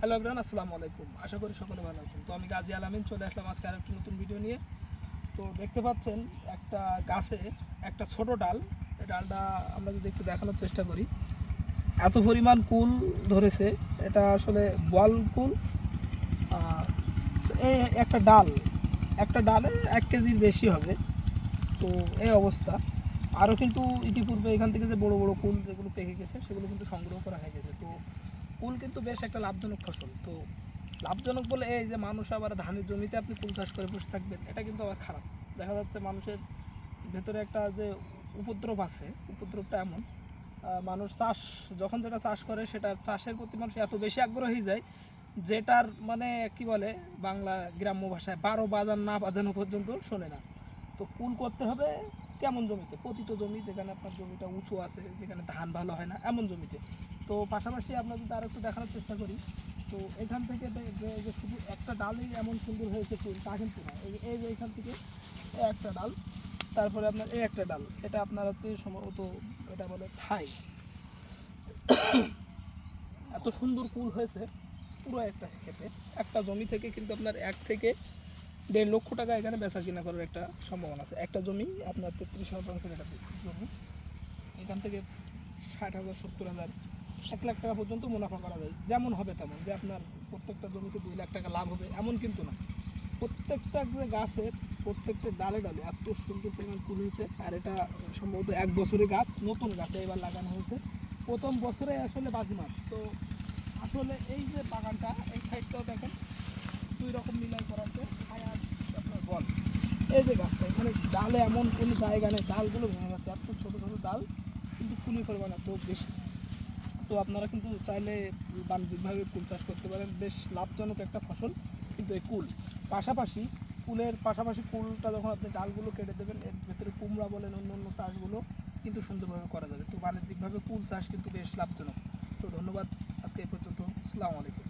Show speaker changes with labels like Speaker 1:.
Speaker 1: Hello everyone, আসসালামু আলাইকুম। আশা করি সকলে ভালো আছেন। তো আমি গাজী আলামিন চলে আসলাম আজকে আরেকটা নতুন ভিডিও নিয়ে। তো দেখতে পাচ্ছেন একটা গাছে একটা ছোট ডাল, এই ডালটা আমরা যদি একটু দেখানোর চেষ্টা করি, এত পরিমাণ কুল ধরেছে। এটা আসলে বল কুল। এই একটা ডালে 1 কেজির বেশি হবে। তো এই অবস্থা। আরও কিন্তু ইতিপূর্বে এখান থেকে যে বড় বড় কুল যেগুলো পেকে গেছে সেগুলো কিন্তু সংগ্রহ করা হয়ে গেছে। তো কুল কিন্তু বেশ একটা লাভজনক ফসল। তো লাভজনক বলে এই যে মানুষ আবার ধানের জমিতে আপনি কুল চাষ করে বসে থাকবেন, এটা কিন্তু আবার খারাপ। দেখা যাচ্ছে মানুষের ভেতরে একটা যে উপদ্রব আছে, উপদ্রবটা এমন মানুষ চাষ যখন যেটা চাষ করে সেটা চাষের প্রতি মানুষ এত বেশি আগ্রহী যায়, যেটার মানে কি বলে বাংলা গ্রাম্য ভাষায় 12 বাজান না বাজানো পর্যন্ত শোনে না। তো কুল করতে হবে কেমন জমিতে? পতিত জমি, যেখানে আপনার জমিটা উঁচু আছে, যেখানে ধান ভালো হয় না, এমন জমিতে। তো পাশাপাশি আমরা যদি আর একটু দেখানোর চেষ্টা করি, তো এখান থেকে যে শুধু একটা ডালই এমন সুন্দর হয়েছে ফুল তা কিন্তু না। এই যে এখান থেকে একটা ডাল, তারপরে আপনার এই একটা ডাল, এটা আপনার হচ্ছে সম্ভবত এটা বলে থাই। এত সুন্দর কুল হয়েছে পুরো একটা ক্ষেতে, একটা জমি থেকে কিন্তু আপনার 1 থেকে 1.5 লক্ষ টাকা এখানে বেচা কিনা করার একটা সম্ভাবনা আছে। একটা জমি আপনার 33 শতাংশের একটা জমি, এখান থেকে 60,000 70,000 1 লাখ টাকা পর্যন্ত মুনাফা করা যায়। যেমন হবে তেমন, যে আপনার প্রত্যেকটা জমিতে 2 লাখ টাকা লাভ হবে এমন কিন্তু না। প্রত্যেকটা যে গাছের প্রত্যেকটা ডালে ডালে এত সুন্দর পরিমাণ ফুল হয়েছে। আর এটা সম্ভবত 1 বছরের গাছ, নতুন গাছে এবার লাগানো হয়েছে, প্রথম বছরে আসলে বাজিমাত। তো আসলে এই যে বাগানটা, এই সাইডটাও দেখেন 2 রকম মিলাই করা আছে, ছায়া আপনার বল। এই যে গাছটা, এখানে ডালে এমন কোনো জায়গা নেই, ডালগুলো ভেঙে গেছে, এত ছোটো ছোটো ডাল, কিন্তু ফুলের পরিমাণ এত বেশি। তো আপনারা কিন্তু চাইলে বাণিজ্যিকভাবে কুল চাষ করতে পারেন, বেশ লাভজনক একটা ফসল কিন্তু এই কুল। পাশাপাশি কুলের পাশাপাশি কুলটা যখন আপনি ডালগুলো কেটে দেবেন, এর ভেতরে কুমড়া বলেন অন্য অন্য চাষগুলো কিন্তু সুন্দরভাবে করা যাবে। তো বাণিজ্যিকভাবে কুল চাষ কিন্তু বেশ লাভজনক। তো ধন্যবাদ, আজকে এই পর্যন্ত। আসসালামু আলাইকুম।